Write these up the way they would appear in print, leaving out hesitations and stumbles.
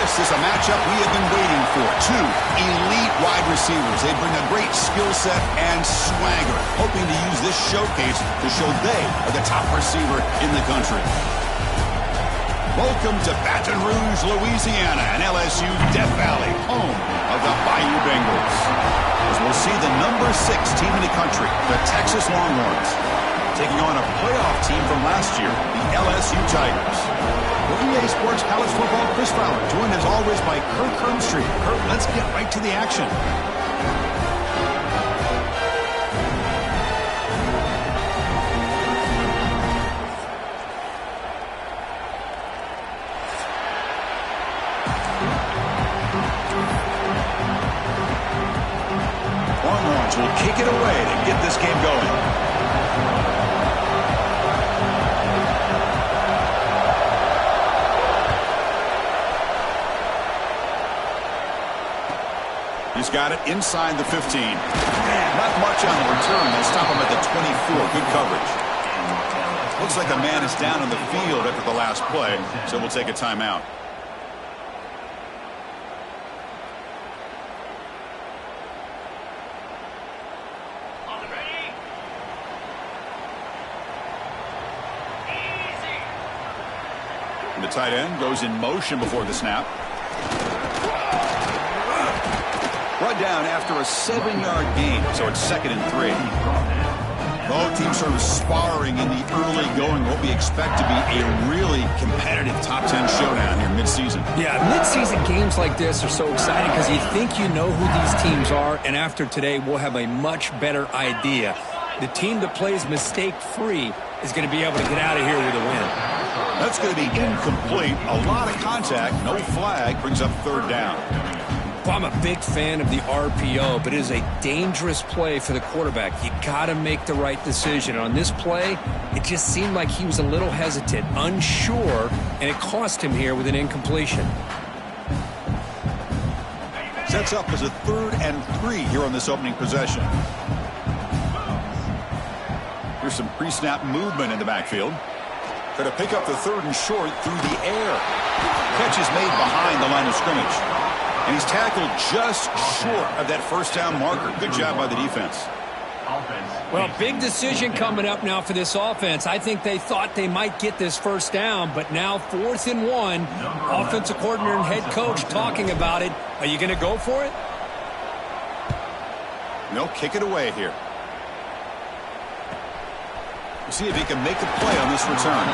This is a matchup we have been waiting for. Two elite wide receivers. They bring a great skill set and swagger, hoping to use this showcase to show they are the top receiver in the country. Welcome to Baton Rouge, Louisiana, and LSU Death Valley, home of the Bayou Bengals. As we'll see the number 6 team in the country, the Texas Longhorns, taking on a playoff team from last year, the LSU Tigers. For EA Sports College Football, Chris Fowler, joined as always by Kirk Hermstreet. Kirk, let's get right to the action. Longhorns will kick it away to get this game going. He's got it inside the 15. Not much on the return. They'll stop him at the 24. Good coverage. Looks like a man is down on the field after the last play, so we'll take a timeout. The tight end goes in motion before the snap. Brought down after a 7-yard gain, so it's 2nd and 3. Both teams sort of sparring in the early going, what we expect to be a really competitive top 10 showdown here mid-season. Yeah, mid-season games like this are so exciting because you think you know who these teams are, and after today we'll have a much better idea. The team that plays mistake-free is going to be able to get out of here with a win. That's going to be incomplete. A lot of contact, no flag, brings up 3rd down. Well, I'm a big fan of the RPO, but it is a dangerous play for the quarterback. You got to make the right decision. On this play, it just seemed like he was a little hesitant, unsure, and it cost him here with an incompletion. Sets up as a 3rd and 3 here on this opening possession. Here's some pre-snap movement in the backfield. Going to pick up the 3rd and short through the air. Catch is made behind the line of scrimmage. And he's tackled just short of that 1st down marker. Good job by the defense. Well, big decision coming up now for this offense. I think they thought they might get this 1st down, but now 4th and 1. Offensive coordinator and head coach talking about it. Are you going to go for it? They'll kick it away here. We'll see if he can make a play on this return.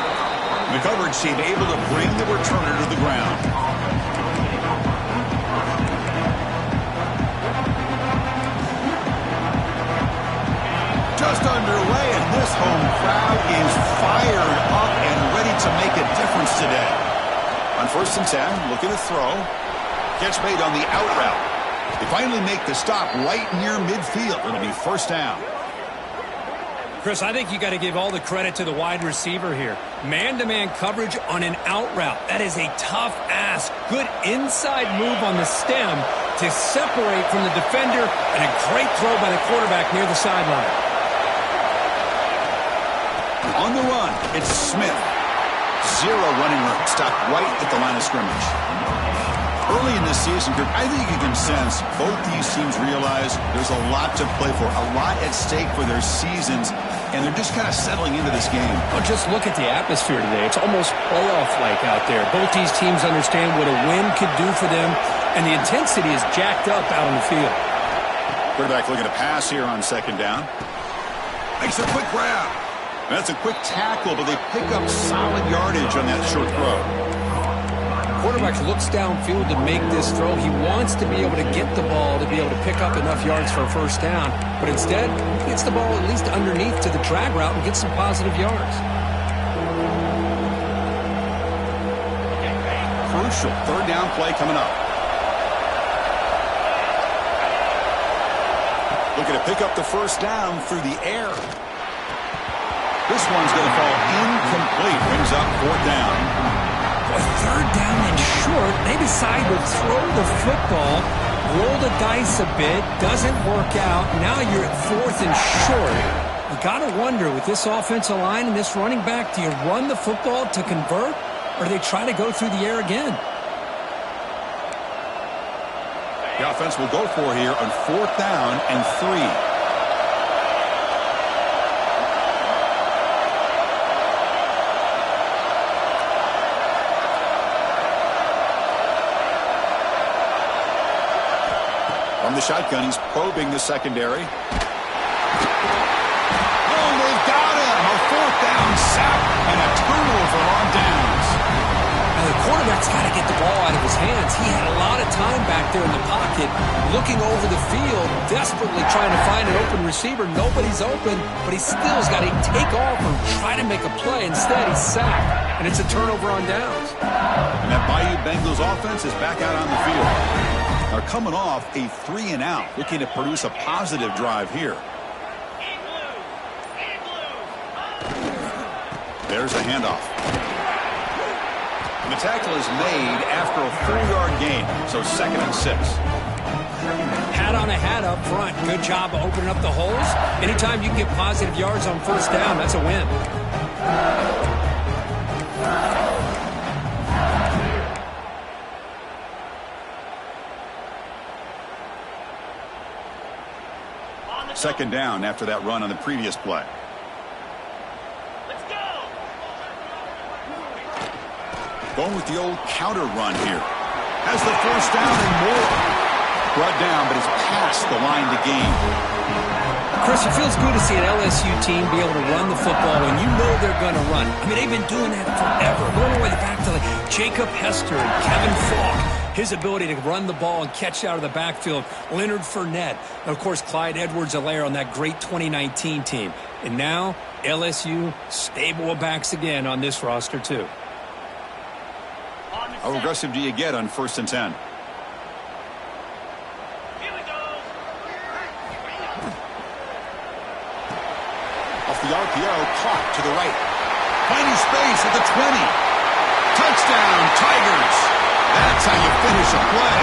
The coverage team able to bring the returner to the ground. Just underway, and this home crowd is fired up and ready to make a difference today. On 1st and 10, looking to throw. Catch made on the out route. They finally make the stop right near midfield. It'll be 1st down. Chris, I think you got to give all the credit to the wide receiver here. Man-to-man coverage on an out route. That is a tough ask. Good inside move on the stem to separate from the defender, and a great throw by the quarterback near the sideline. On the run, it's Smith. 0 running room, stopped right at the line of scrimmage. Early in this season, Kirk, I think you can sense both these teams realize there's a lot to play for, a lot at stake for their seasons, and they're just kind of settling into this game. Well, just look at the atmosphere today. It's almost playoff-like out there. Both these teams understand what a win could do for them, and the intensity is jacked up out on the field. Quarterback looking to pass here on 2nd down. Makes a quick grab. That's a quick tackle, but they pick up solid yardage on that short throw. Quarterback looks downfield to make this throw. He wants to be able to get the ball to be able to pick up enough yards for a 1st down, but instead, he gets the ball at least underneath to the drag route and gets some positive yards. Crucial 3rd down play coming up. Looking to pick up the 1st down through the air. This one's going to fall incomplete. Brings up 4th down. Boy, 3rd down and short. They decide to throw the football, roll the dice a bit, doesn't work out. Now you're at 4th and short. You got to wonder, with this offensive line and this running back, do you run the football to convert, or do they try to go through the air again? The offense will go for here on 4th down and 3. From the shotgun, he's probing the secondary. Oh, they've got him! A 4th down sack and a turnover on downs. Now the quarterback's got to get the ball out of his hands. He had a lot of time back there in the pocket, looking over the field, desperately trying to find an open receiver. Nobody's open, but he still's got to take off and try to make a play. Instead, he's sacked, and it's a turnover on downs. And that Bayou Bengals offense is back out on the field. Are coming off a 3-and-out, looking to produce a positive drive here. There's a handoff. And the tackle is made after a 4-yard gain, so 2nd and 6. Hat on a hat up front. Good job of opening up the holes. Anytime you can get positive yards on 1st down, that's a win. Second down after that run on the previous play. Let's go. Going with the old counter run here. Has the 1st down and more. Brought down, but is past the line to gain. Chris, it feels good to see an LSU team be able to run the football when you know they're going to run. I mean, they've been doing that forever. Going all the way back to like Jacob Hester and Kevin Falk. His ability to run the ball and catch out of the backfield. Leonard Fournette. And, of course, Clyde Edwards-Helaire on that great 2019 team. And now, LSU stable of backs again on this roster, too. How aggressive do you get on 1st and 10? Here we go. Off the RPO, clock to the right. Finding space at the 20. Touchdown, Tigers! That's how you finish a play.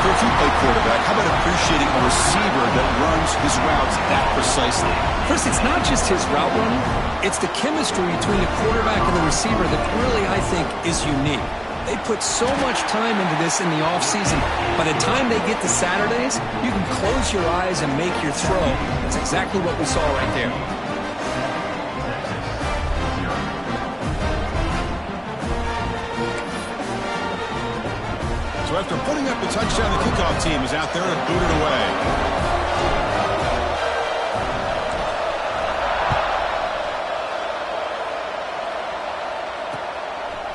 So if you play quarterback, how about appreciating a receiver that runs his routes that precisely? Chris, it's not just his route running. It's the chemistry between the quarterback and the receiver that really, I think, is unique. They put so much time into this in the offseason. By the time they get to Saturdays, you can close your eyes and make your throw. That's exactly what we saw right there. So after putting up the touchdown, the kickoff team is out there to boot it away.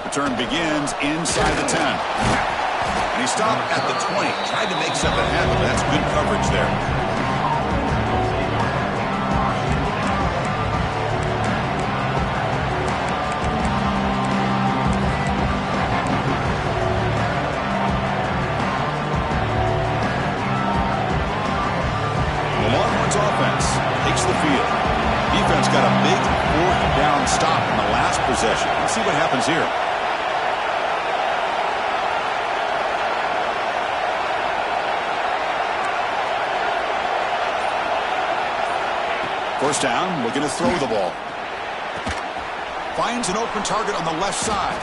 Return begins inside the 10. And he stopped at the 20. Tried to make something happen, but that's good coverage there. Offense takes the field. Defense got a big 4th down stop in the last possession. Let's see what happens here. First down, looking to throw the ball. Finds an open target on the left side.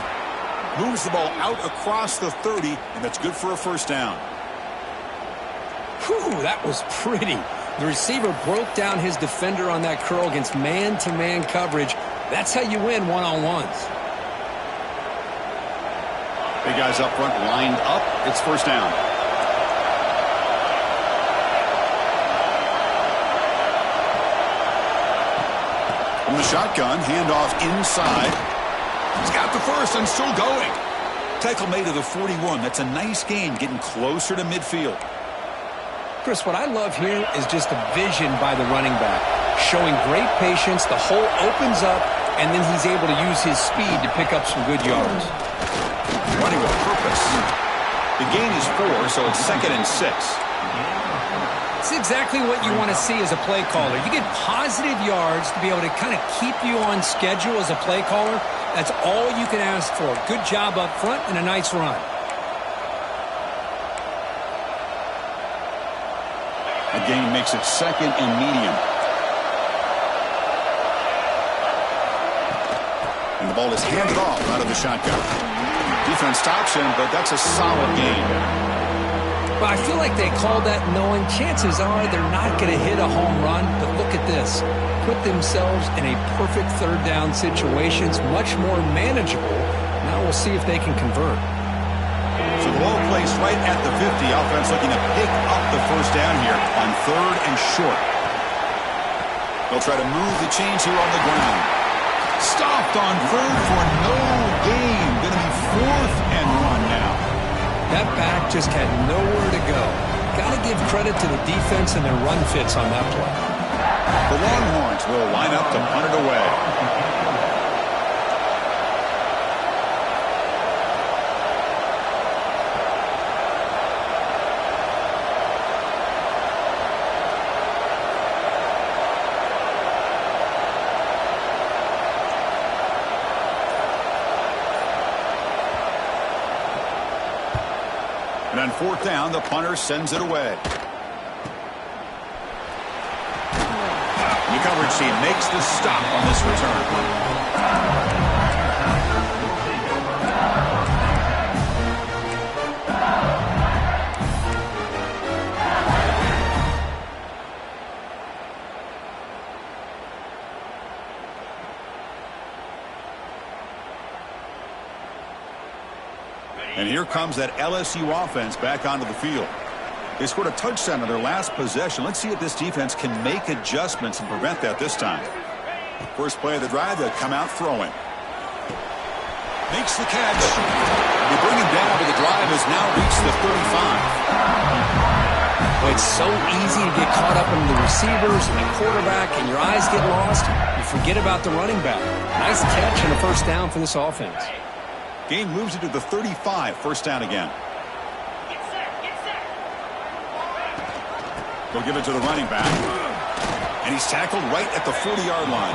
Moves the ball out across the 30, and that's good for a 1st down. Whew, that was pretty. The receiver broke down his defender on that curl against man-to-man coverage. That's how you win one-on-ones. Big guys up front lined up. It's 1st down. From the shotgun, handoff inside. He's got the 1st and still going. Tackle made to the 41. That's a nice gain, getting closer to midfield. Chris, what I love here is just the vision by the running back. Showing great patience, the hole opens up, and then he's able to use his speed to pick up some good yards. Running with purpose. The gain is 4, so it's 2nd and 6. It's exactly what you want to see as a play caller. You get positive yards to be able to kind of keep you on schedule as a play caller. That's all you can ask for. Good job up front and a nice run. A gain makes it 2nd and medium. And the ball is handed off out of the shotgun. Defense stops him, but that's a solid gain. Well, I feel like they called that knowing chances are they're not going to hit a home run, but look at this. Put themselves in a perfect third down situations, much more manageable. Now we'll see if they can convert. So the ball placed right at the 50. Offense looking to pick up the first down here on 3rd and short. They'll try to move the chains here on the ground. Stopped on 3rd for no gain. Going to be 4th and 1 now. That back just had nowhere to go. Got to give credit to the defense and their run fits on that play. The Longhorns will line up to punt it away. And on 4th down, the punter sends it away. The coverage team makes the stop on this return. And here comes that LSU offense back onto the field. They scored a touchdown on their last possession. Let's see if this defense can make adjustments and prevent that this time. First play of the drive, they'll come out throwing. Makes the catch. They bring him down, but the drive has now reached the 35. Well, it's so easy to get caught up in the receivers and the quarterback, and your eyes get lost. You forget about the running back. Nice catch and a first down for this offense. Game moves it to the 35, first down again. Get set. They'll give it to the running back. And he's tackled right at the 40-yard line.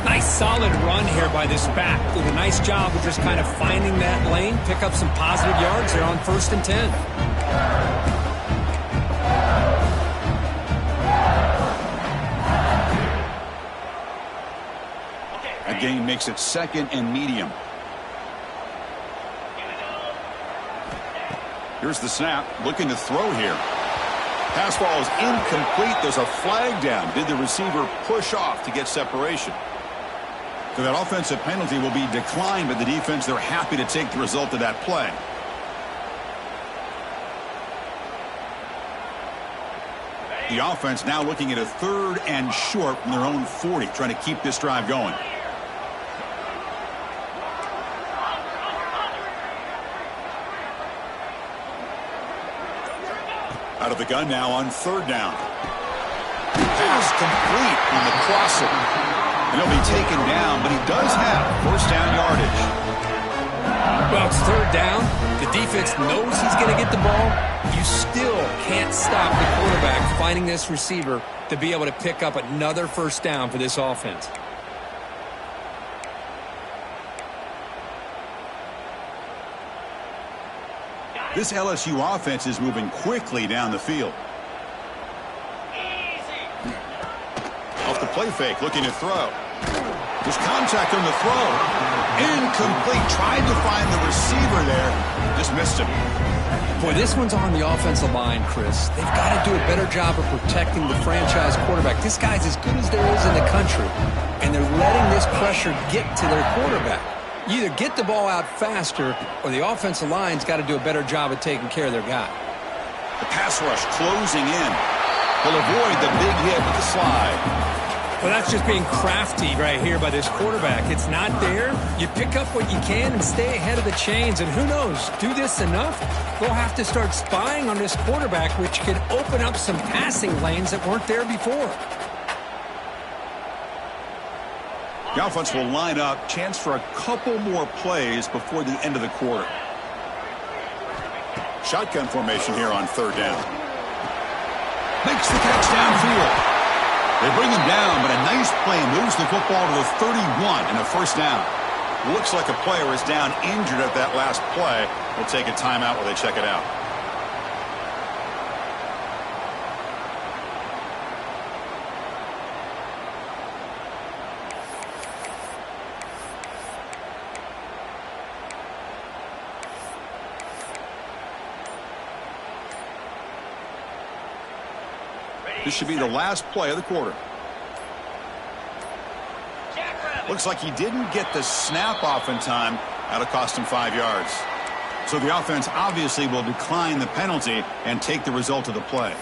Nice solid run here by this back. Did a nice job of just kind of finding that lane, pick up some positive yards there on 1st and 10. That gain makes it 2nd and medium. Here's the snap, looking to throw here. Pass ball is incomplete. There's a flag down. Did the receiver push off to get separation? So that offensive penalty will be declined by the defense. They're happy to take the result of that play. The offense now looking at a 3rd and short from their own 40, trying to keep this drive going. Out of the gun now on 3rd down. Pass complete on the crosser. And he'll be taken down, but he does have first down yardage. Well, it's 3rd down. The defense knows he's going to get the ball. You still can't stop the quarterback finding this receiver to be able to pick up another first down for this offense. This LSU offense is moving quickly down the field. Off the play fake, looking to throw. There's contact on the throw. Incomplete. Tried to find the receiver there. Just missed him. Boy, this one's on the offensive line, Chris. They've got to do a better job of protecting the franchise quarterback. This guy's as good as there is in the country, and they're letting this pressure get to their quarterback. You either get the ball out faster, or the offensive line's got to do a better job of taking care of their guy. The pass rush closing in. He'll avoid the big hit with the slide. Well, that's just being crafty right here by this quarterback. It's not there. You pick up what you can and stay ahead of the chains. And who knows, do this enough, they'll have to start spying on this quarterback, which could open up some passing lanes that weren't there before. The offense will line up. Chance for a couple more plays before the end of the quarter. Shotgun formation here on 3rd down. Makes the catch downfield. They bring him down, but a nice play moves the football to the 31 and a first down. Looks like a player is down injured at that last play. We'll take a timeout while they check it out. This should be the last play of the quarter. Looks like he didn't get the snap off in time. That'll cost him 5 yards. So the offense obviously will decline the penalty and take the result of the play.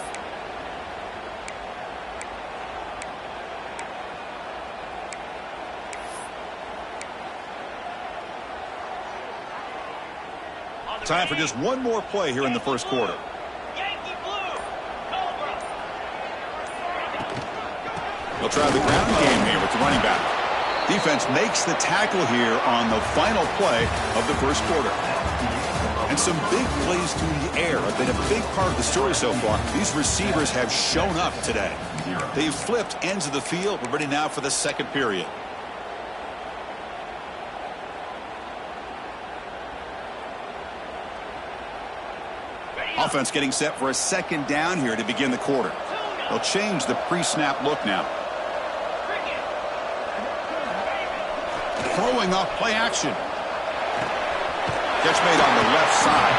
Time for just one more play here in the first quarter. They'll try the ground game here with the running back. Defense makes the tackle here on the final play of the first quarter. And some big plays through the air have been a big part of the story so far. These receivers have shown up today. They've flipped ends of the field. We're ready now for the second period. Offense getting set for a second down here to begin the quarter. They'll change the pre-snap look now. Throwing off play action. Catch made on the left side.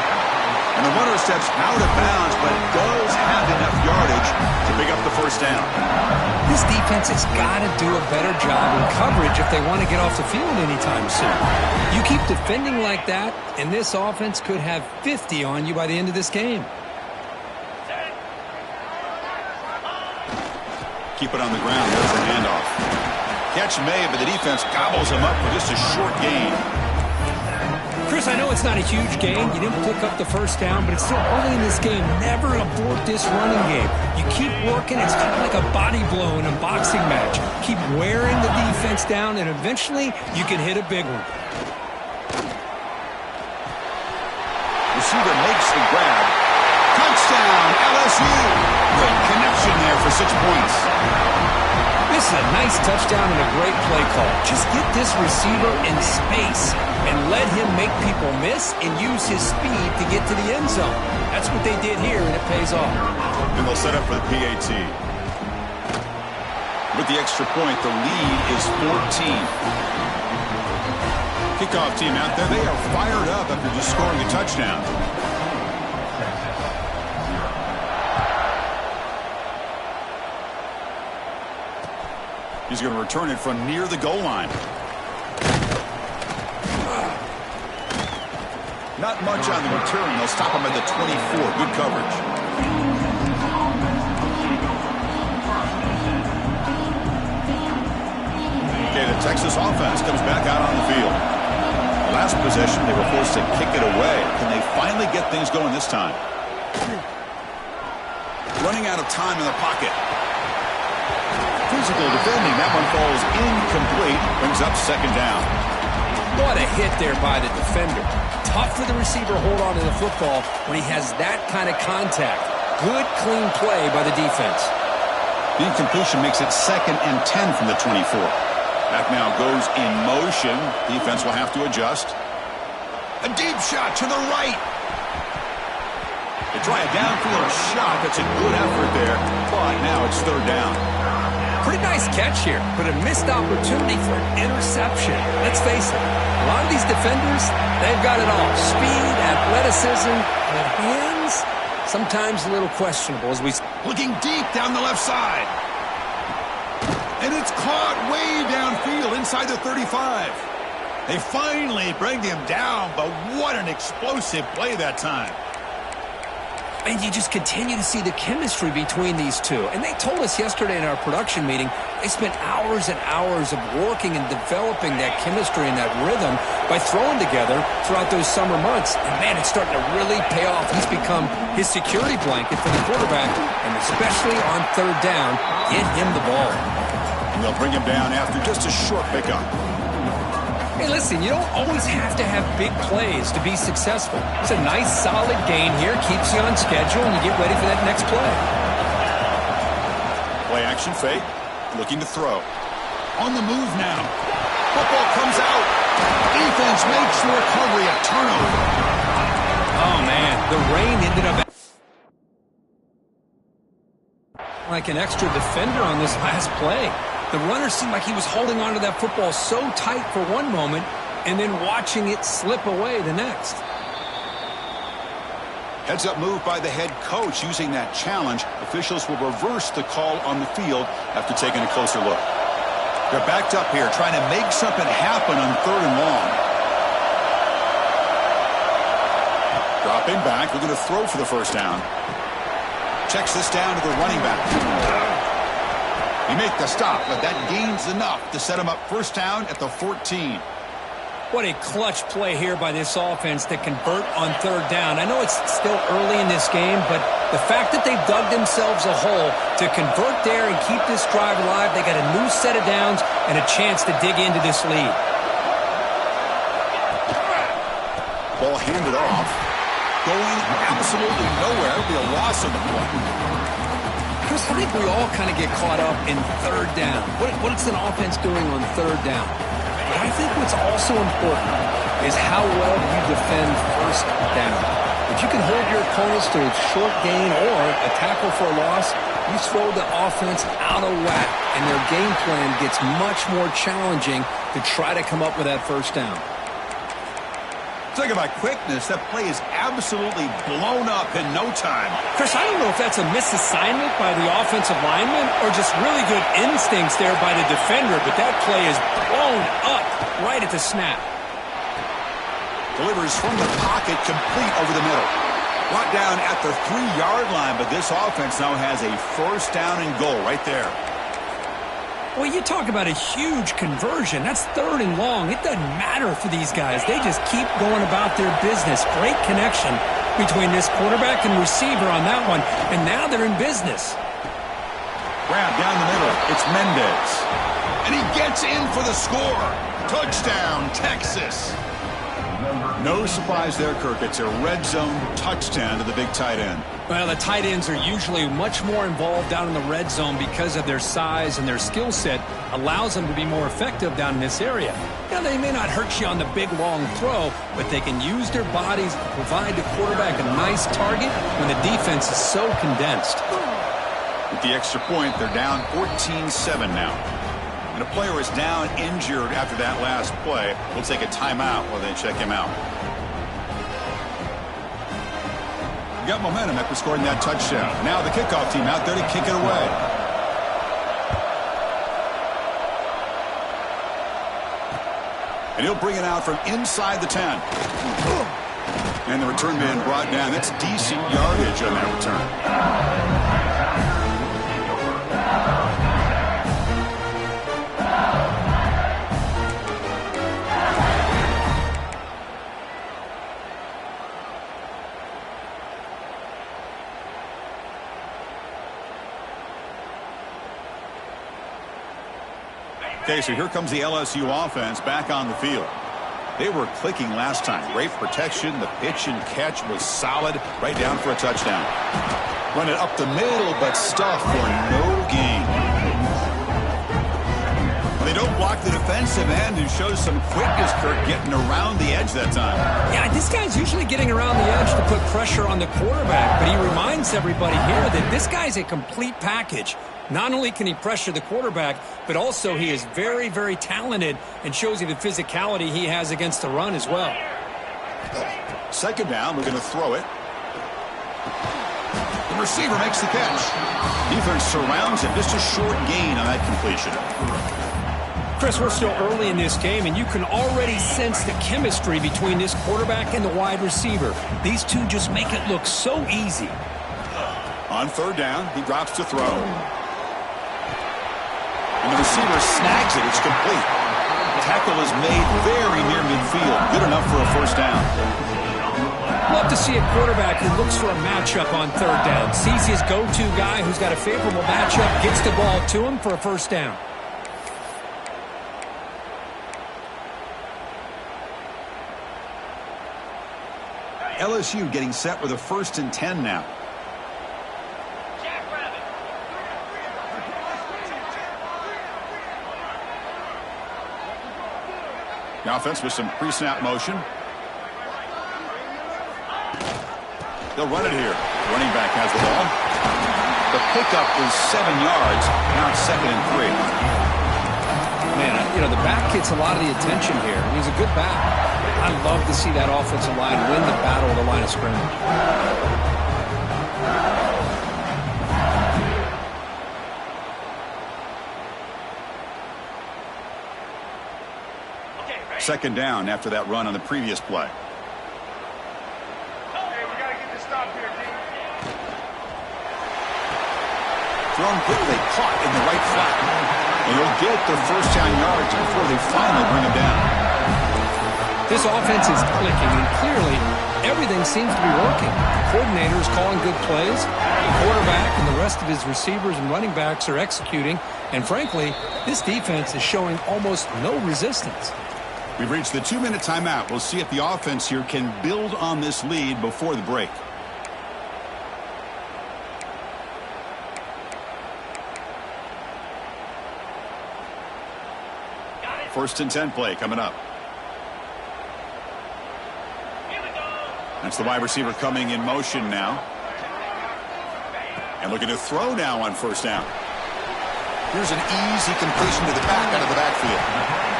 And the runner steps out of bounds, but does have enough yardage to pick up the first down. This defense has got to do a better job in coverage if they want to get off the field anytime soon. You keep defending like that, and this offense could have 50 on you by the end of this game. Keep it on the ground. There's the handoff. Catch made, but the defense gobbles him up for just a short gain. Chris, I know it's not a huge gain. You didn't pick up the first down, but it's still early in this game. Never abort this running game. You keep working. It's kind of like a body blow in a boxing match. Keep wearing the defense down, and eventually you can hit a big one. Receiver makes the grab. Touchdown, LSU. Good connection there for 6 points. This is a nice touchdown and a great play call. Just get this receiver in space and let him make people miss and use his speed to get to the end zone. That's what they did here, and it pays off. And they'll set up for the PAT. With the extra point, the lead is 14. Kickoff team out there, they are fired up after just scoring a touchdown. He's going to return it from near the goal line. Not much on the return. They'll stop him at the 24. Good coverage. Okay, the Texas offense comes back out on the field. Last possession, they were forced to kick it away. Can they finally get things going this time? Running out of time in the pocket. Physical defending. That one falls incomplete. Brings up second down. What a hit there by the defender. Tough for the receiver to hold on to the football when he has that kind of contact. Good, clean play by the defense. The incompletion makes it 2nd and 10 from the 24. Back now goes in motion. Defense will have to adjust. A deep shot to the right. They try a downfield shot. That's a good effort there, but now it's 3rd down. Pretty nice catch here, but a missed opportunity for an interception. Let's face it, a lot of these defenders, they've got it all. Speed, athleticism, and hands, sometimes a little questionable as we... Looking deep down the left side. And it's caught way downfield inside the 35. They finally bring him down, but what an explosive play that time. And you just continue to see the chemistry between these two. And they told us yesterday in our production meeting, they spent hours and hours of working and developing that chemistry and that rhythm by throwing together throughout those summer months. And, man, it's starting to really pay off. He's become his security blanket for the quarterback, and especially on 3rd down, get him the ball. And they'll bring him down after just a short pickup. Hey, listen, you don't always have to have big plays to be successful. It's a nice, solid gain here, keeps you on schedule, and you get ready for that next play. Play action fake, looking to throw. On the move now. Football comes out. Defense makes the recovery, a turnover. Oh, man, the rain ended up like an extra defender on this last play. The runner seemed like he was holding on to that football so tight for one moment and then watching it slip away the next. Heads-up move by the head coach using that challenge. Officials will reverse the call on the field after taking a closer look. They're backed up here trying to make something happen on 3rd and long. Dropping back. We're going to throw for the first down. Checks this down to the running back. He make the stop, but that gains enough to set him up first down at the 14. What a clutch play here by this offense to convert on 3rd down. I know it's still early in this game, but the fact that they've dug themselves a hole to convert there and keep this drive alive, they got a new set of downs and a chance to dig into this lead. Ball handed off. Going absolutely nowhere. It'll be a loss of the play. Chris, I think we all kind of get caught up in 3rd down. What's an offense doing on 3rd down? But I think what's also important is how well you defend 1st down. If you can hold your opponents to a short gain or a tackle for a loss, you throw the offense out of whack, and their game plan gets much more challenging to try to come up with that 1st down. Talking about quickness, that play is absolutely blown up in no time. Chris, I don't know if that's a misassignment by the offensive lineman or just really good instincts there by the defender, but that play is blown up right at the snap. Delivers from the pocket, complete over the middle. Brought down at the 3-yard line, but this offense now has a first down and goal right there. Well, you talk about a huge conversion. That's 3rd and long. It doesn't matter for these guys. They just keep going about their business. Great connection between this quarterback and receiver on that one, and now they're in business. Grab down the middle. It's Mendez. And he gets in for the score. Touchdown, Texas. No surprise there, Kirk. It's a red zone touchdown to the big tight end. Well, the tight ends are usually much more involved down in the red zone because of their size, and their skill set allows them to be more effective down in this area. Now, they may not hurt you on the big, long throw, but they can use their bodies to provide the quarterback a nice target when the defense is so condensed. With the extra point, they're down 14-7 now. And a player is down injured after that last play. We'll take a timeout while they check him out. Got momentum after scoring that touchdown. Now the kickoff team out there to kick it away. And he'll bring it out from inside the 10. And the return man brought down. That's decent yardage on that return. Okay, so here comes the LSU offense back on the field. They were clicking last time. Great protection. The pitch and catch was solid. Right down for a touchdown. Run it up the middle, but stuff for no gain. They don't block the defensive end, who shows some quickness, Kirk, getting around the edge that time. Yeah, this guy's usually getting around the edge to put pressure on the quarterback, but he reminds everybody here that this guy's a complete package. Not only can he pressure the quarterback, but also he is very, very talented and shows you the physicality he has against the run as well. Second down, we're going to throw it. The receiver makes the catch. Defense surrounds him. Just a short gain on that completion. Chris, we're still early in this game, and you can already sense the chemistry between this quarterback and the wide receiver. These two just make it look so easy. On third down, he drops to throw. And the receiver snags it. It's complete. Tackle is made very near midfield. Good enough for a first down. Love to see a quarterback who looks for a matchup on third down. Sees his go-to guy who's got a favorable matchup, gets the ball to him for a first down. LSU getting set with a 1st and 10 now. The offense with some pre-snap motion. They'll run it here. Running back has the ball. The pickup is 7 yards. Now it's 2nd and 3. Man, you know, the back gets a lot of the attention here. He's a good back. I love to see that offensive line win the battle of the line of scrimmage. Second down after that run on the previous play. Hey, we gotta get this stop here, D. Thrown quickly, caught in the right flat. And he'll get the first down yards before they finally bring him down. This offense is clicking, and clearly everything seems to be working. The coordinator is calling good plays. The quarterback and the rest of his receivers and running backs are executing. And frankly, this defense is showing almost no resistance. We've reached the 2-minute timeout. We'll see if the offense here can build on this lead before the break. First and 10 play coming up. Here we go. That's the wide receiver coming in motion now. And looking to throw now on first down. Here's an easy completion to the back out of the backfield.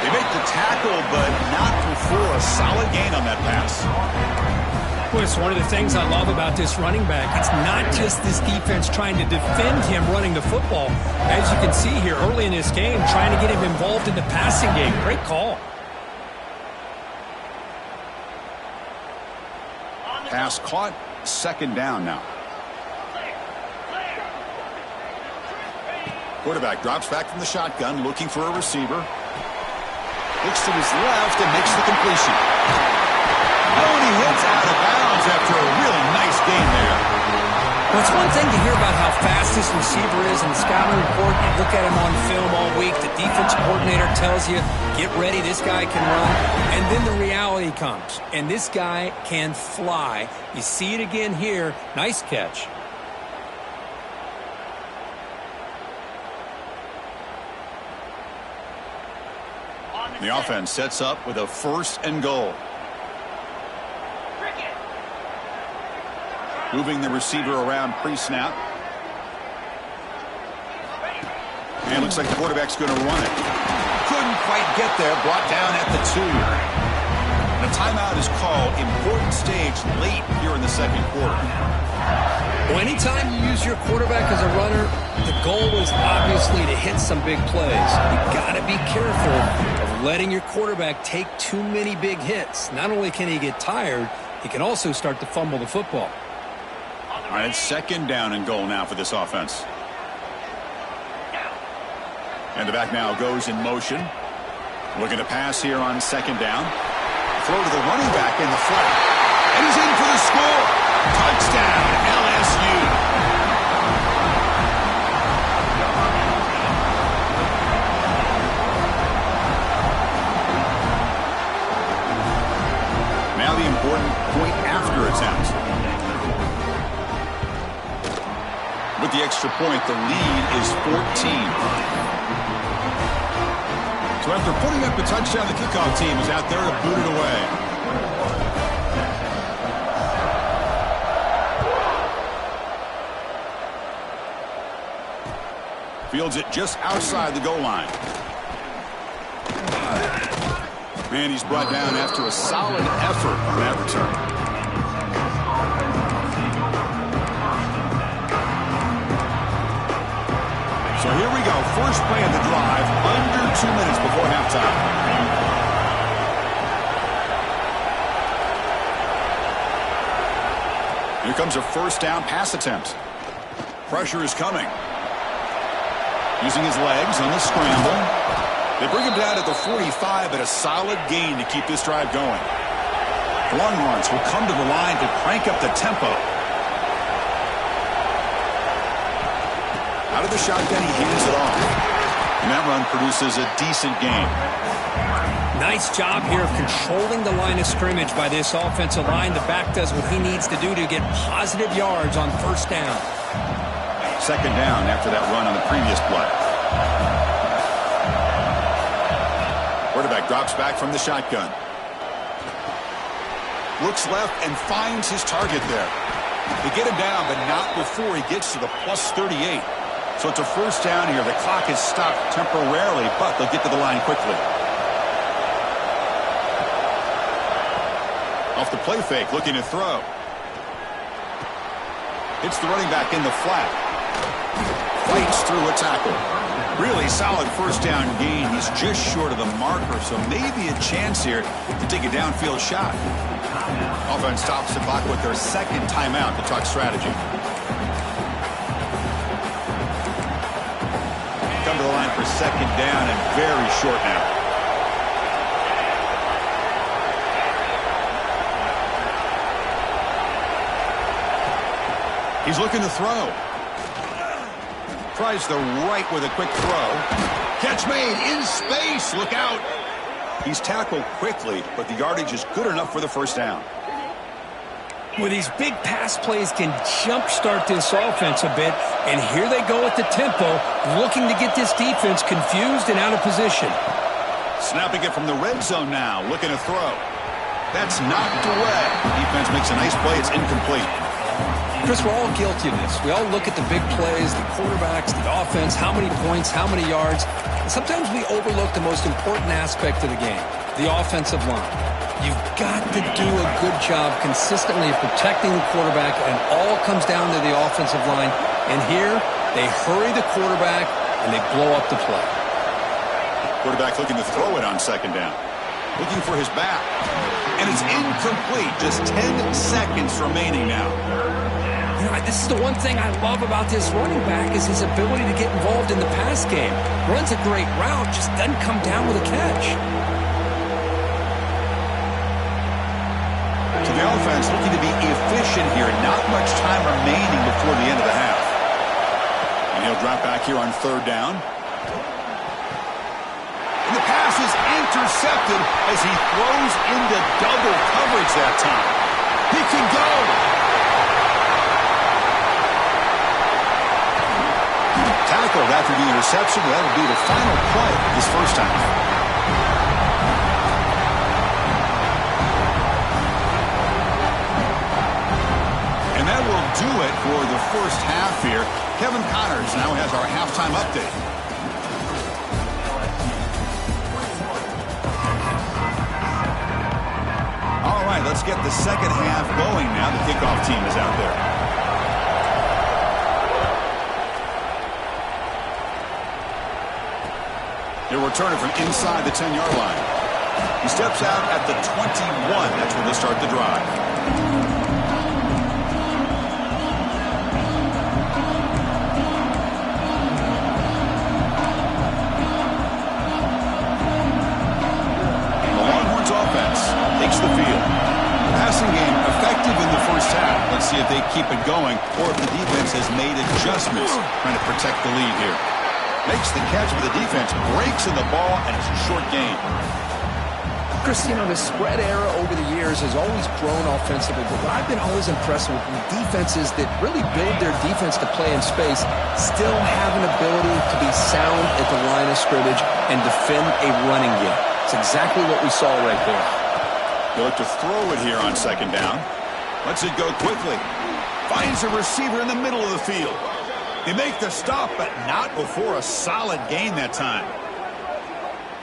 They make the tackle, but not before a solid gain on that pass. Well, it's one of the things I love about this running back. It's not just this defense trying to defend him running the football. As you can see here early in this game, trying to get him involved in the passing game. Great call. Pass caught, second down now. Quarterback drops back from the shotgun, looking for a receiver. Looks to his left and makes the completion. Oh, and he hits out of bounds after a really nice gain there. Well, it's one thing to hear about how fast this receiver is in the scouting report. You look at him on film all week. The defense coordinator tells you, get ready, this guy can run. And then the reality comes, and this guy can fly. You see it again here. Nice catch. The offense sets up with a first and goal. Moving the receiver around pre-snap. And looks like the quarterback's going to run it. Couldn't quite get there. Brought down at the 2. And a timeout is called. Important stage late here in the second quarter. Well, anytime you use your quarterback as a runner, the goal is obviously to hit some big plays. You got to be careful of letting your quarterback take too many big hits. Not only can he get tired, he can also start to fumble the football. All right, it's second down and goal now for this offense. And the back now goes in motion. Looking to pass here on second down. Throw to the running back in the flat. And he's in for the score. Touchdown, LSU. Now the important point after attempt. With the extra point, the lead is 14. So after putting up a touchdown, the kickoff team is out there to boot it away. Fields it just outside the goal line. And he's brought down after a solid effort on that return. So here we go. First play of the drive, under 2 minutes before halftime. Here comes a first down pass attempt. Pressure is coming. Using his legs on the scramble. They bring him down at the 45, but a solid gain to keep this drive going. The Longhorns will come to the line to crank up the tempo. Out of the shotgun, he hands it off. And that run produces a decent gain. Nice job here of controlling the line of scrimmage by this offensive line. The back does what he needs to do to get positive yards on first down. Second down after that run on the previous play. Quarterback drops back from the shotgun. Looks left and finds his target there. They get him down, but not before he gets to the plus 38. So it's a first down here. The clock is stopped temporarily, but they'll get to the line quickly. Off the play fake, looking to throw. Hits the running back in the flat. Fights through a tackle. Really solid first down gain. He's just short of the marker, so maybe a chance here to take a downfield shot. Offense stops the clock with their second timeout to talk strategy. Come to the line for second down and very short now. He's looking to throw. Tries the right with a quick throw. Catch made in space. Look out. He's tackled quickly, but the yardage is good enough for the first down. Well, these big pass plays can jumpstart this offense a bit, and here they go at the tempo, looking to get this defense confused and out of position. Snapping it from the red zone now, looking to throw. That's knocked away. Defense makes a nice play. It's incomplete. Chris, we're all guilty of this. We all look at the big plays, the quarterbacks, the offense, how many points, how many yards. And sometimes we overlook the most important aspect of the game, the offensive line. You've got to do a good job consistently of protecting the quarterback, and it all comes down to the offensive line. And here, they hurry the quarterback, and they blow up the play. Quarterback looking to throw it on second down. Looking for his back. And it's incomplete. Just 10 seconds remaining now. You know, this is the one thing I love about this running back is his ability to get involved in the pass game. Runs a great route, just doesn't come down with a catch. So the offense looking to be efficient here. Not much time remaining before the end of the half. And he'll drop back here on third down. And the pass is intercepted as he throws into double coverage that time. He can go. Tackled after the interception. That will be the final play of this first time. And that will do it for the first half here. Kevin Connors now has our halftime update. All right, let's get the second half going now. The kickoff team is out there. He'll return it from inside the 10-yard line. He steps out at the 21. That's where they start the drive. The Longhorns offense takes the field. Passing game effective in the first half. Let's see if they keep it going or if the defense has made adjustments trying to protect the lead here. Makes the catch for the defense, breaks in the ball, and it's a short gain. Chris, you know, the spread era over the years has always grown offensively, but what I've been always impressed with defenses that really build their defense to play in space still have an ability to be sound at the line of scrimmage and defend a running game. It's exactly what we saw right there. They look to throw it here on second down. Lets it go quickly. Finds a receiver in the middle of the field. They make the stop, but not before a solid gain that time.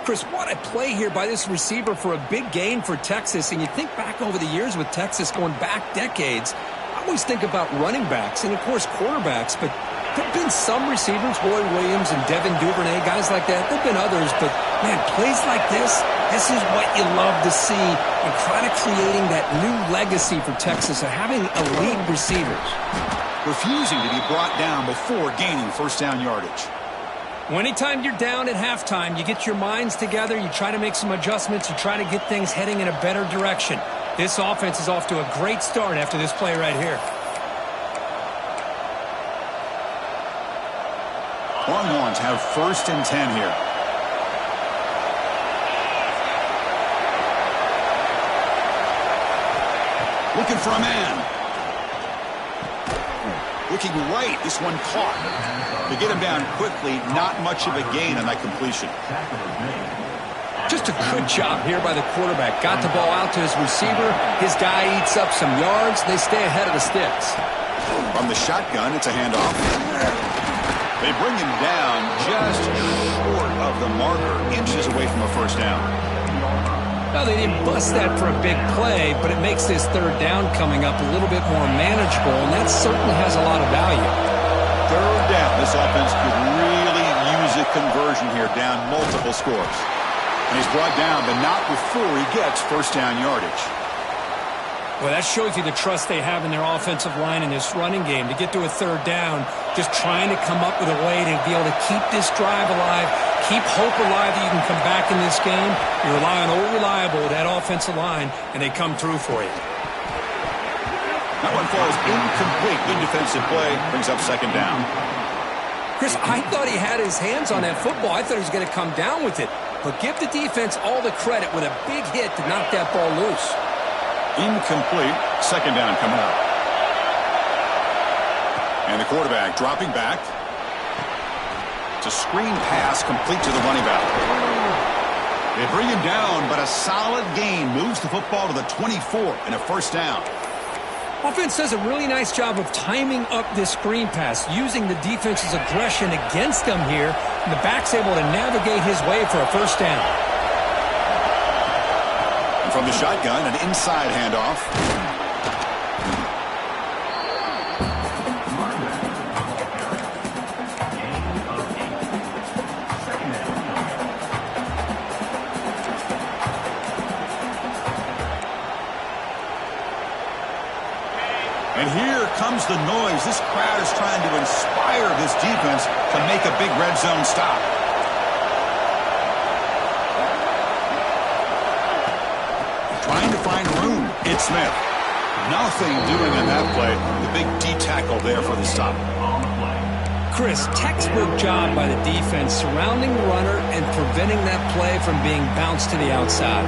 Chris, what a play here by this receiver for a big gain for Texas. And you think back over the years with Texas going back decades, I always think about running backs and, of course, quarterbacks. But there have been some receivers, Roy Williams and Devin Duvernay, guys like that. There have been others, but, man, plays like this is what you love to see and kind of creating that new legacy for Texas of having elite receivers. Refusing to be brought down before gaining first down yardage. Well, anytime you're down at halftime, you get your minds together, you try to make some adjustments, you try to get things heading in a better direction. This offense is off to a great start after this play right here. Longhorns have first and 10 here. Looking for a man. Looking right, this one caught. To get him down quickly, not much of a gain on that completion. Just a good job here by the quarterback. Got the ball out to his receiver. His guy eats up some yards. They stay ahead of the sticks. From the shotgun, it's a handoff. They bring him down just short of the marker, inches away from a first down. Well, they didn't bust that for a big play, but it makes this third down coming up a little bit more manageable, and that certainly has a lot of value. Third down. This offense could really use a conversion here, down multiple scores. And he's brought down, but not before he gets first down yardage. Well, that shows you the trust they have in their offensive line in this running game. To get to a third down, just trying to come up with a way to be able to keep this drive alive, keep hope alive that you can come back in this game. You rely on old reliable, that offensive line, and they come through for you. That one falls incomplete. Good defensive play. Brings up second down. Chris, I thought he had his hands on that football. I thought he was going to come down with it. But give the defense all the credit with a big hit to knock that ball loose. Incomplete. Second down coming up. And the quarterback dropping back. It's a screen pass complete to the running back. They bring him down, but a solid gain moves the football to the 24 and a first down. Offense does a really nice job of timing up this screen pass, using the defense's aggression against them here, and the back's able to navigate his way for a first down. And from the shotgun, an inside handoff. And here comes the noise. This crowd is trying to inspire this defense to make a big red zone stop. Trying to find room. It's Smith. Nothing doing in that play. The big D tackle there for the stop. Chris, textbook job by the defense surrounding the runner and preventing that play from being bounced to the outside.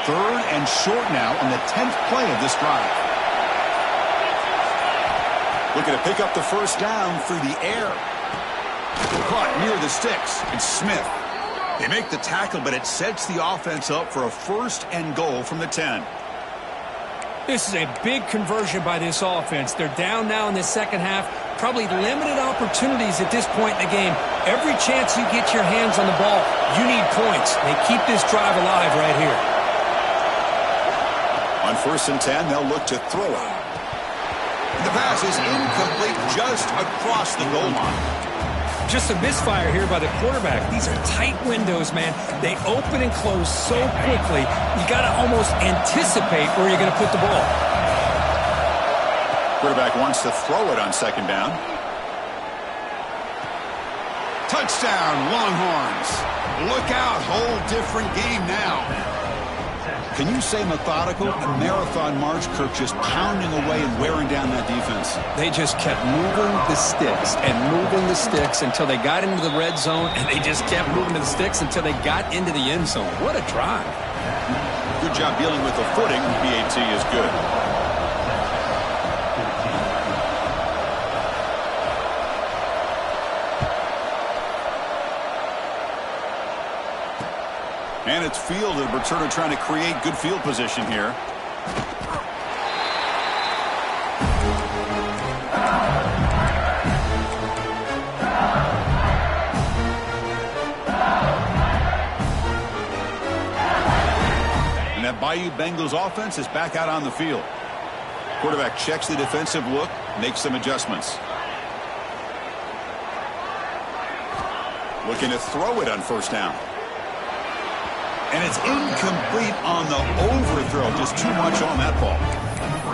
Third and short now on the 10th play of this drive. Looking to pick up the first down through the air. Caught near the sticks. It's Smith. They make the tackle, but it sets the offense up for a first and goal from the 10. This is a big conversion by this offense. They're down now in the second half. Probably limited opportunities at this point in the game. Every chance you get your hands on the ball, you need points. They keep this drive alive right here. On first and 10, they'll look to throw it. The pass is incomplete just across the goal line. Just a misfire here by the quarterback. These are tight windows, man. They open and close so quickly, you got to almost anticipate where you're going to put the ball. Quarterback wants to throw it on second down. Touchdown, Longhorns. Look out, whole different game now. Can you say methodical? A marathon march, Kirk, just pounding away and wearing down that defense. They just kept moving the sticks and moving the sticks until they got into the red zone, and they just kept moving the sticks until they got into the end zone. What a drive. Good job dealing with the footing. PAT is good. And it's fielded. We're sort of trying to create good field position here. And that Bayou Bengals offense is back out on the field. Quarterback checks the defensive look, makes some adjustments. Looking to throw it on first down. And it's incomplete on the overthrow. Just too much on that ball.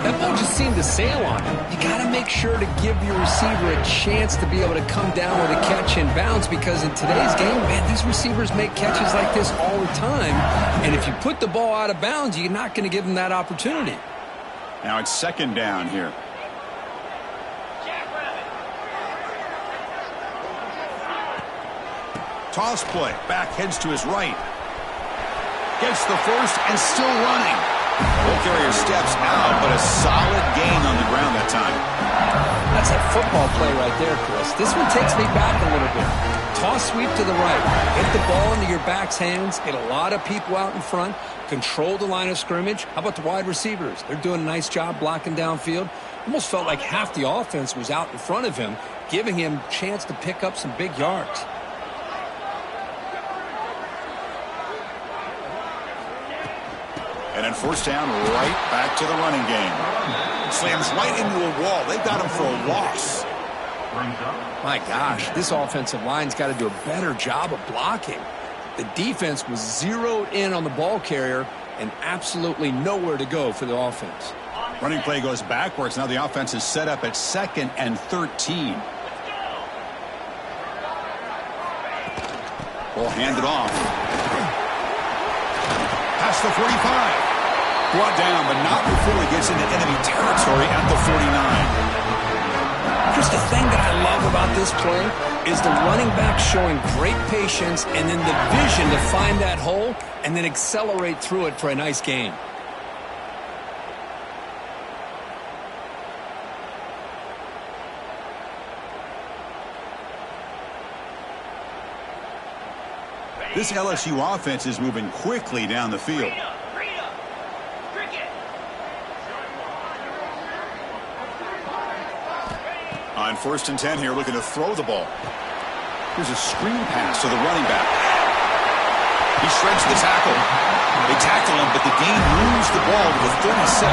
That ball just seemed to sail on him. You got to make sure to give your receiver a chance to be able to come down with a catch and bounce, because in today's game, man, these receivers make catches like this all the time. And if you put the ball out of bounds, you're not going to give them that opportunity. Now it's second down here. Toss play. Back heads to his right. Gets the first and still running. Ball carrier steps out, but a solid gain on the ground that time. That's a football play right there, Chris. This one takes me back a little bit. Toss sweep to the right. Get the ball into your back's hands. Get a lot of people out in front. Control the line of scrimmage. How about the wide receivers? They're doing a nice job blocking downfield. Almost felt like half the offense was out in front of him, giving him a chance to pick up some big yards. And then first down, right back to the running game. Slams right into a wall. They've got him for a loss. My gosh, this offensive line's got to do a better job of blocking. The defense was zeroed in on the ball carrier and absolutely nowhere to go for the offense. Running play goes backwards. Now the offense is set up at 2nd and 13. Ball handed off. Past the 45. Brought down, but not before he gets into enemy territory at the 49. Just the thing that I love about this play is the running back showing great patience and then the vision to find that hole and then accelerate through it for a nice gain. This LSU offense is moving quickly down the field. On 1st and 10 here, looking to throw the ball. Here's a screen pass to the running back. He shreds the tackle. They tackle him, but the gain moves the ball to the 36.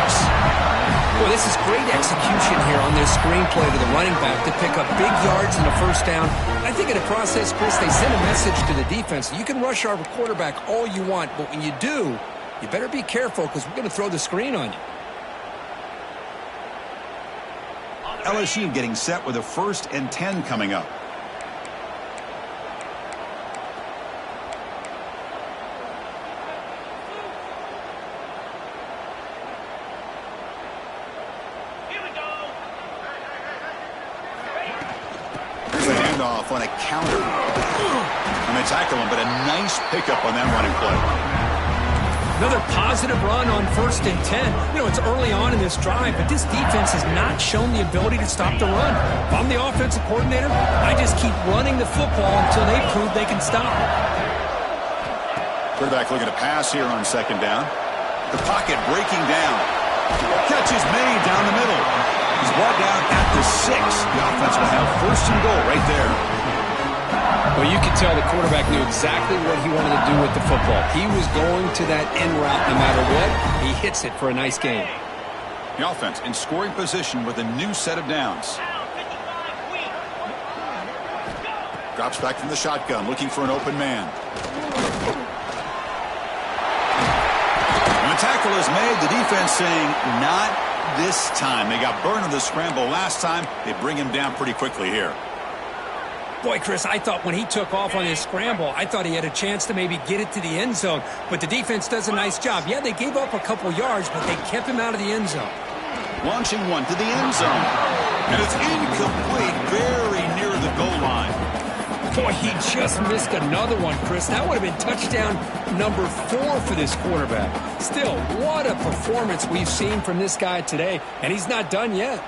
Well, this is great execution here on this screen play to the running back to pick up big yards in the first down. I think in the process, Chris, they send a message to the defense. You can rush our quarterback all you want, but when you do, you better be careful because we're going to throw the screen on you. LSU getting set with a 1st and 10 coming up. Here's a handoff on a counter. And they tackle him, but a nice pickup on that running play. Another positive run on 1st and 10. You know, it's early on in this drive, but this defense has not shown the ability to stop the run. If I'm the offensive coordinator, I just keep running the football until they prove they can stop. Quarterback looking to pass here on 2nd down. The pocket breaking down. Catch is made down the middle. He's brought down at the 6. The offense will have 1st and goal right there. Well, you could tell the quarterback knew exactly what he wanted to do with the football. He was going to that end route no matter what. He hits it for a nice gain. The offense in scoring position with a new set of downs. Drops back from the shotgun, looking for an open man. And the tackle is made. The defense saying, not this time. They got burned on the scramble last time. They bring him down pretty quickly here. Boy, Chris, I thought when he took off on his scramble, I thought he had a chance to maybe get it to the end zone. But the defense does a nice job. Yeah, they gave up a couple yards, but they kept him out of the end zone. Launching one to the end zone. And it's incomplete, very near the goal line. Boy, he just missed another one, Chris. That would have been touchdown number 4 for this quarterback. Still, what a performance we've seen from this guy today, and he's not done yet.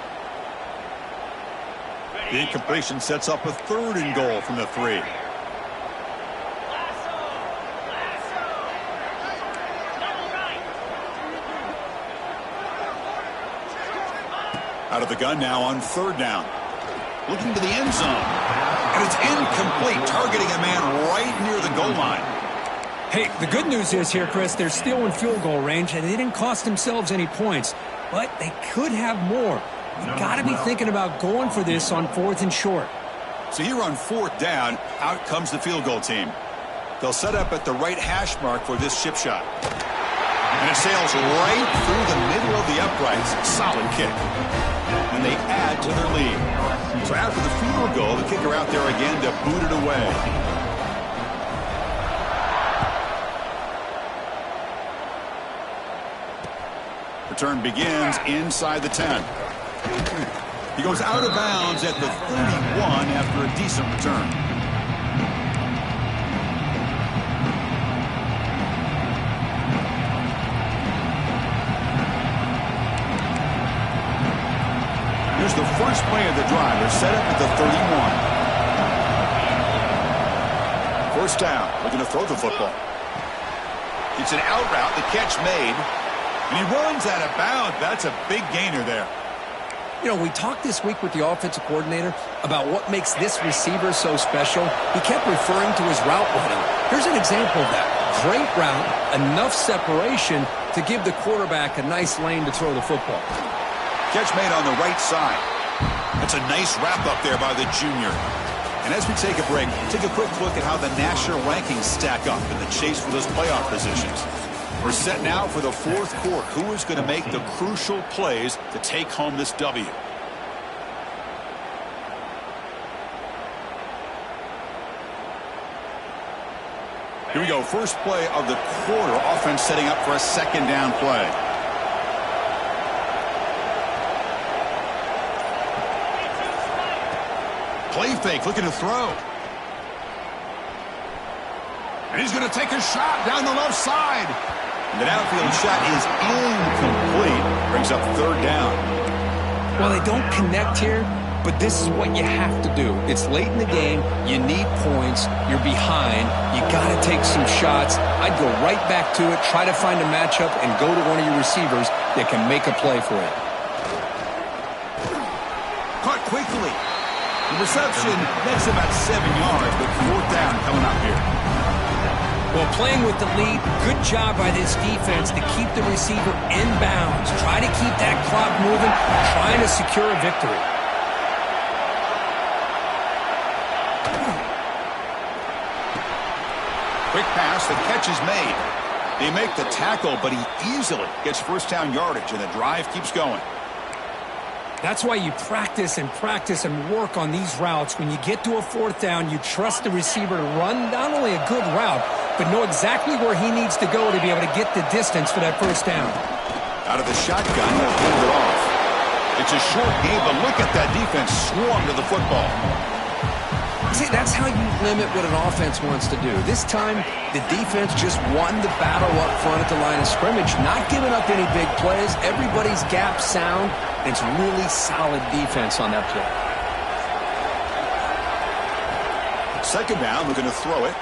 The incompletion sets up a 3rd and goal from the 3. Out of the gun now on 3rd down. Looking to the end zone. And it's incomplete, targeting a man right near the goal line. Hey, the good news is here, Chris, they're still in field goal range, and they didn't cost themselves any points. But they could have more. You've got to be thinking about going for this on 4th and short. So here on 4th down, out comes the field goal team. They'll set up at the right hash mark for this chip shot. And it sails right through the middle of the uprights. Solid kick. And they add to their lead. So after the field goal, the kicker out there again to boot it away. Return begins inside the 10. He goes out of bounds at the 31 after a decent return. Here's the front first play of the drive. They're set up at the 31. First down. Looking to throw the football. It's an out route. The catch made. And he runs out of bounds. That's a big gainer there. You know, we talked this week with the offensive coordinator about what makes this receiver so special. He kept referring to his route running. Here's an example of that. Great route, enough separation to give the quarterback a nice lane to throw the football. Catch made on the right side. That's a nice wrap up there by the junior. And as we take a break, take a quick look at how the national rankings stack up in the chase for those playoff positions. We're set now for the fourth quarter. Who is going to make the crucial plays to take home this W? Here we go. First play of the quarter. Offense setting up for a second down play. Play fake, looking to throw. And he's going to take a shot down the left side. And the downfield shot is incomplete. Brings up third down. Well, they don't connect here, but this is what you have to do. It's late in the game. You need points. You're behind. You got to take some shots. I'd go right back to it, try to find a matchup, and go to one of your receivers that can make a play for it. Caught quickly. The reception, that's about 7 yards, but fourth down coming up here. Well, playing with the lead, good job by this defense to keep the receiver in bounds. Try to keep that clock moving, trying to secure a victory. Quick pass, the catch is made. They make the tackle, but he easily gets first down yardage, and the drive keeps going. That's why you practice and work on these routes. When you get to a fourth down, you trust the receiver to run not only a good route, but know exactly where he needs to go to be able to get the distance for that first down. Out of the shotgun, they'll hold it off. It's a short game, but look at that defense swarm to the football. See, that's how you limit what an offense wants to do. This time, the defense just won the battle up front at the line of scrimmage, not giving up any big plays. Everybody's gap sound. It's really solid defense on that play. Second down, we're going to throw it.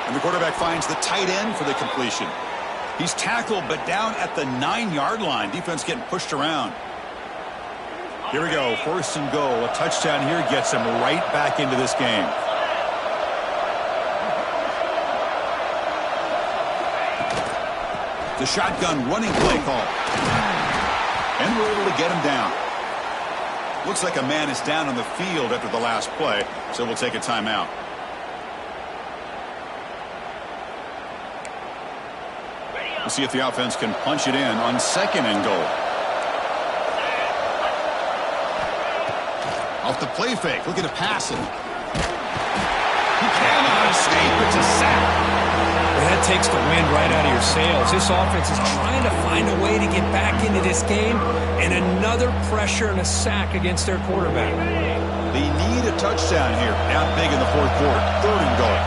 And the quarterback finds the tight end for the completion. He's tackled, but down at the 9-yard line. Defense getting pushed around. Here we go, first and goal. A touchdown here gets him right back into this game. The shotgun running play call. And we're able to get him down. Looks like a man is down on the field after the last play, so we'll take a timeout. We'll see if the offense can punch it in on second and goal. Off the play fake, looking to pass it. He cannot escape, it's a sack. Well, that takes the wind right out of your sails. This offense is trying to find a way to get back into this game, and another pressure and a sack against their quarterback. They need a touchdown here, down big in the fourth quarter. Third and goal.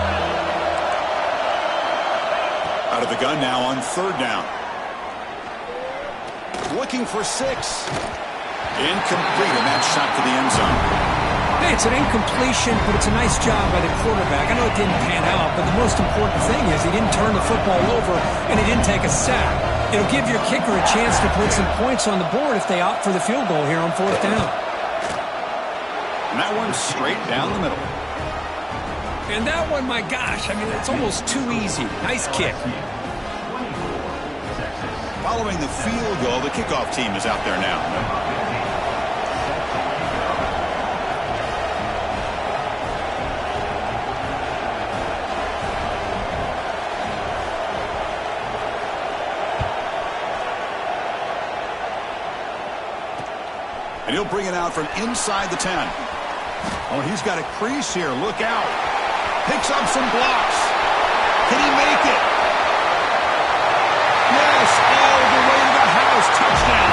Out of the gun now on third down. Looking for 6. Incomplete, and that shot to the end zone. Hey, it's an incompletion, but it's a nice job by the quarterback. I know it didn't pan out, but the most important thing is he didn't turn the football over, and he didn't take a sack. It'll give your kicker a chance to put some points on the board if they opt for the field goal here on fourth down. And that one's straight down the middle. And that one, my gosh, I mean, it's almost too easy. Nice kick. Following the field goal, the kickoff team is out there now. And he'll bring it out from inside the 10. Oh, he's got a crease here. Look out. Picks up some blocks. Can he make it? Yes, all the way to the house. Touchdown.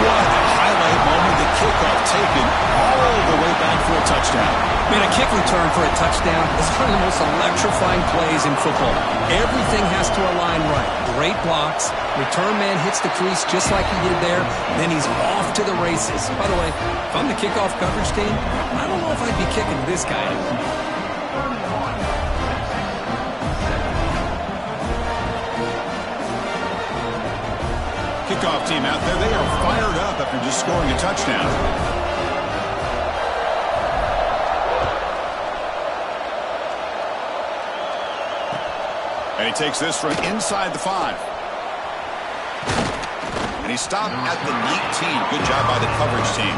What a highlight moment. The kickoff taken all the way back for a touchdown. Man, a kick return for a touchdown is one of the most electrifying plays in football. Everything has to align right. Great blocks. Return man hits the crease just like he did there. Then he's off to the races. By the way, if I'm the kickoff coverage team, I don't know if I'd be kicking this guy. Kickoff team out there, they are fired up after just scoring a touchdown. And he takes this from inside the 5. And he stopped at the 19. Good job by the coverage team.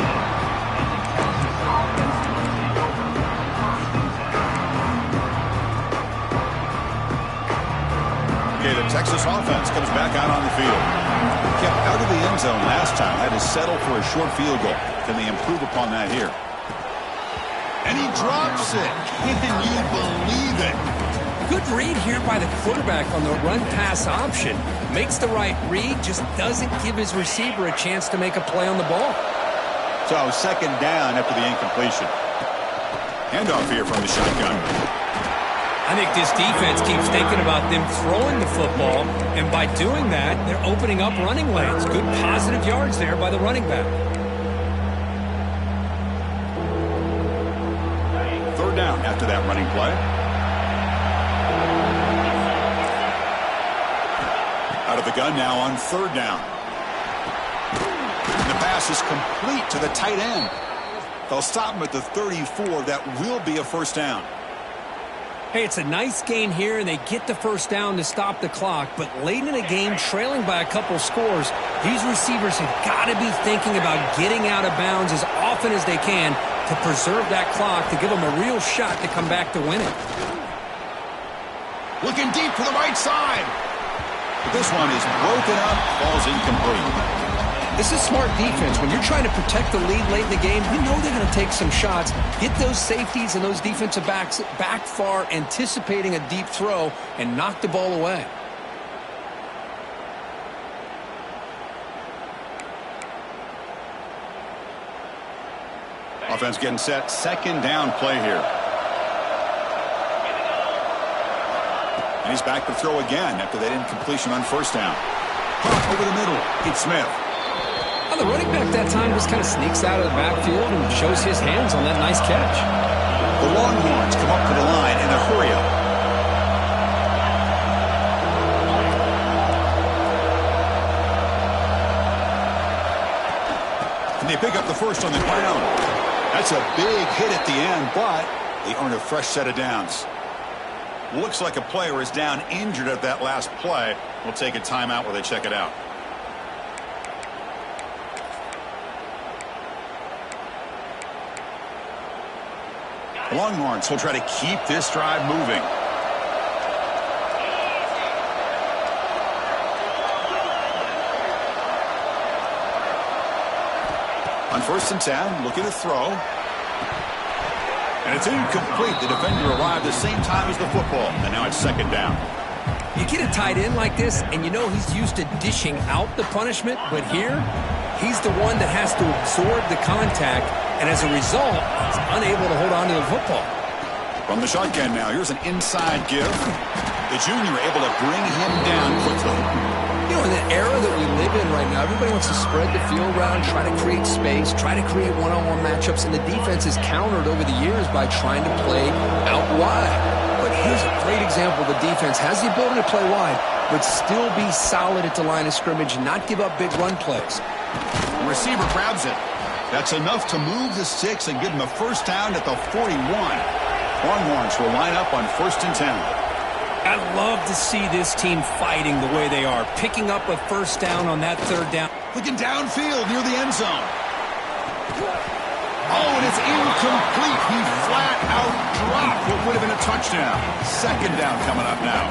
Okay, the Texas offense comes back out on the field. Kept out of the end zone last time. Had to settle for a short field goal. Can they improve upon that here? And he drops it. Can you believe it? Good read here by the quarterback on the run-pass option. Makes the right read, just doesn't give his receiver a chance to make a play on the ball. So second down after the incompletion. Handoff here from the shotgun. I think this defense keeps thinking about them throwing the football, and by doing that, they're opening up running lanes. Good positive yards there by the running back. Third down after that running play. Out of the gun now on third down. And the pass is complete to the tight end. They'll stop him at the 34. That will be a first down. Hey, it's a nice gain here, and they get the first down to stop the clock. But late in the game, trailing by a couple scores, these receivers have got to be thinking about getting out of bounds as often as they can to preserve that clock, to give them a real shot to come back to win it. Looking deep to the right side. But this one is broken up, falls incomplete. This is smart defense. When you're trying to protect the lead late in the game, you know they're going to take some shots, get those safeties and those defensive backs back far, anticipating a deep throw, and knock the ball away. Offense getting set. Second down play here. And he's back to throw again after that incompletion on first down. Pop over the middle. It's Smith. Well, the running back that time just kind of sneaks out of the backfield and shows his hands on that nice catch. The Longhorns come up to the line in a hurry-up. And they pick up the first on the ground. That's a big hit at the end, but they earn a fresh set of downs. Looks like a player is down injured at that last play. We'll take a timeout while they check it out. The Longhorns will try to keep this drive moving. On first and 10, looking to throw. And it's incomplete. The defender arrived the same time as the football. And now it's second down. You get a tight end like this, and you know he's used to dishing out the punishment. But here, he's the one that has to absorb the contact. And as a result, he's unable to hold on to the football. From the shotgun now, here's an inside give. The junior able to bring him down quickly. You know, in the era that we live in right now, everybody wants to spread the field around, try to create space, try to create one-on-one matchups, and the defense is countered over the years by trying to play out wide. But here's a great example. The defense has the ability to play wide, but still be solid at the line of scrimmage, not give up big run plays. The receiver grabs it. That's enough to move the sticks and give him a first down at the 41. Longhorns will line up on first and 10. I love to see this team fighting the way they are, picking up a first down on that third down. Looking downfield near the end zone. Oh, and it's incomplete. He flat out dropped what would have been a touchdown. Second down coming up now.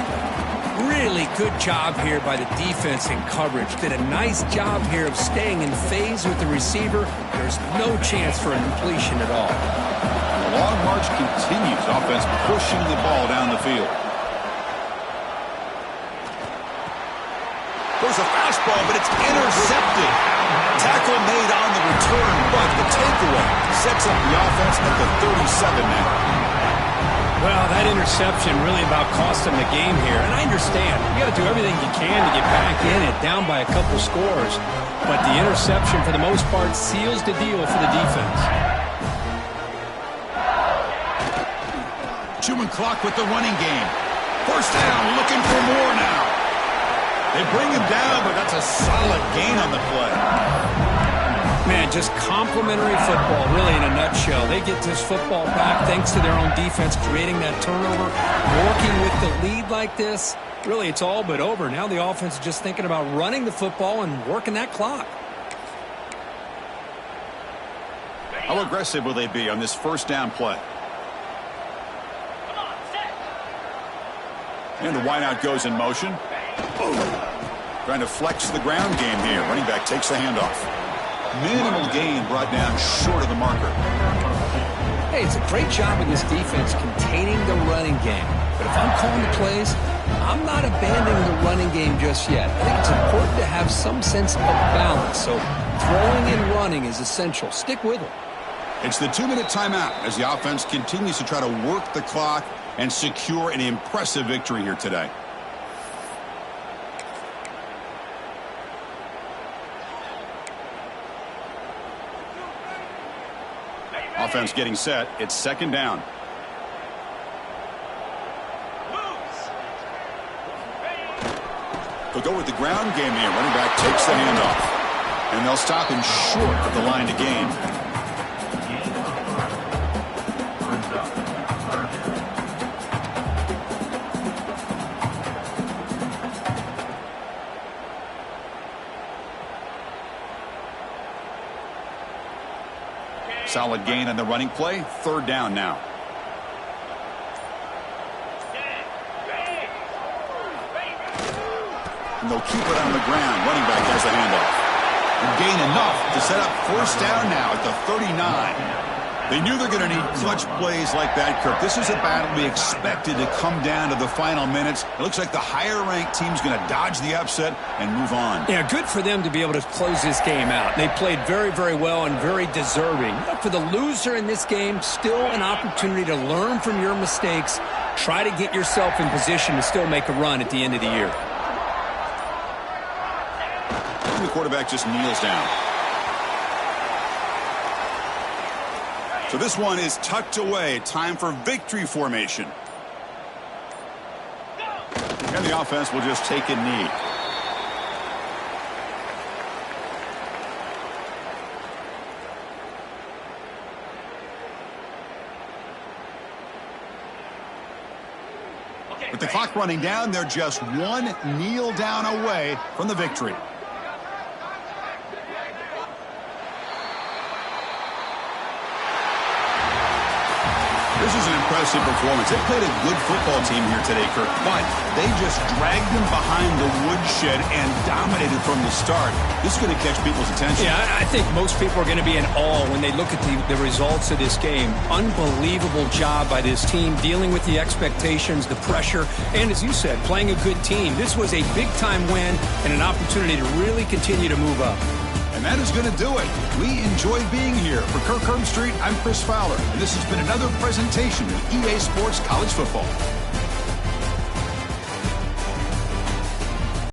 Really good job here by the defense in coverage. Did a nice job here of staying in phase with the receiver. There's no chance for a completion at all. The long march continues. Offense pushing the ball down the field. There's a fastball, but it's intercepted. Tackle made on the return, but the takeaway sets up the offense at the 37 now. Well, that interception really about cost them the game here. And I understand. You got to do everything you can to get back in it, down by a couple scores. But the interception, for the most part, seals the deal for the defense. Chewing clock with the running game. First down, looking for more now. They bring him down, but that's a solid gain on the play. Man, just complimentary football, really, in a nutshell. They get this football back thanks to their own defense, creating that turnover, working with the lead like this. Really, it's all but over. Now the offense is just thinking about running the football and working that clock. How aggressive will they be on this first down play? And the wideout goes in motion. Trying to flex the ground game here. Running back takes the handoff. Minimal gain brought down short of the marker. Hey, it's a great job of this defense containing the running game. But if I'm calling the plays, I'm not abandoning the running game just yet. I think it's important to have some sense of balance. So throwing and running is essential. Stick with it. It's the 2-minute timeout as the offense continues to try to work the clock and secure an impressive victory here today. Offense getting set. It's second down. They'll go with the ground game here. Running back takes the handoff. And they'll stop him short of the line to gain. Solid gain on the running play. Third down now. And they'll keep it on the ground. Running back has the handoff. And gain enough to set up first down now at the 39. They knew they're going to need clutch plays like that, Kirk. This is a battle we expected to come down to the final minutes. It looks like the higher-ranked team's going to dodge the upset and move on. Yeah, good for them to be able to close this game out. They played very, very well and very deserving. For the loser in this game, still an opportunity to learn from your mistakes. Try to get yourself in position to still make a run at the end of the year. And the quarterback just kneels down. So this one is tucked away. Time for victory formation. And the offense will just take a knee. With the clock running down, they're just one kneel down away from the victory. This is an impressive performance. They played a good football team here today, Kirk, but they just dragged them behind the woodshed and dominated from the start. This is going to catch people's attention. Yeah, I think most people are going to be in awe when they look at the results of this game. Unbelievable job by this team dealing with the expectations, the pressure, and as you said, playing a good team. This was a big-time win and an opportunity to really continue to move up. And that is going to do it. We enjoyed being here. For Kirk Herbstreit, I'm Chris Fowler, and this has been another presentation of EA Sports College Football.